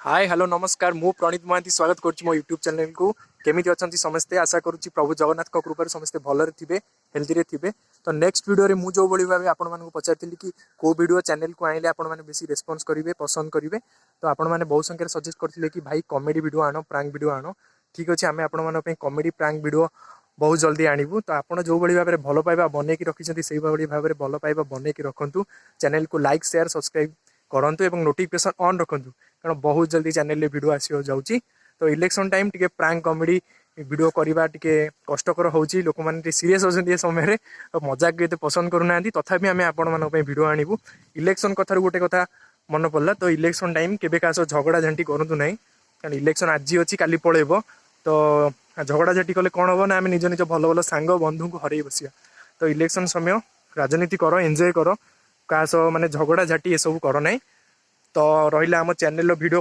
Hi hello नमस्कार मु प्रणीत महांती स्वागत करुच्ची मो यूट्यूब चैनल को। केमिति अछंती समस्ते आशा करुच्ची प्रभु जगन्नाथ को कृपा समस्ते भलरे थिबे हेल्दी रे थिबे। तो नेक्स्ट वीडियो रे मु जो बड़ी भाबे आपण मानको पचारथिली कि को वीडियो चैनल को आइले आपण माने बेसी रेस्पॉन्स करिवे पसंद करिवे। तो आपण माने बहुत संख्या सजेस्ट करथिले कि भाई कॉमेडी वीडियो आनो प्रांक वीडियो आनो। ठीक अछि आमे आपण माने पे कॉमेडी प्रांक वीडियो बहुत जल्दी आणिबु। तो आपण जो बड़ी भाबे भलो पाइबा बने की रखिसंती सेही बड़ी भाबे भलो पाइबा बने की रखंतु। चैनल को लाइक शेयर सब्सक्राइब करंतु एवं नोटिफिकेशन ऑन रखंतु कारण बहुत जल्दी चैनल रे वीडियो आसी जाउची। तो इलेक्शन टाइम टिके प्रांक कॉमेडी वीडियो करबा टिके कष्टकर होउची लोक माने सीरियस होसन ए समय रे तो मजाक के पसंद करू तथापि आमे आपण मानो पे वीडियो आनिबु। इलेक्शन कथार गोटे कथा मन पड़ला तो इलेक्शन टाइम केबे कासो झगड़ा झांटी करंतु नाही कारण इलेक्शन आज अछि काली पळेबो। तो झगड़ा झाटी कले कोन हो ना आमे निज निज भलो भलो सांग बंधु को हरई बसिया। तो इलेक्शन समय राजनीति करो एंजॉय करो कासो माने झगड़ा झाटी ए सब करो नाही। तो रहिला हम चैनल वीडियो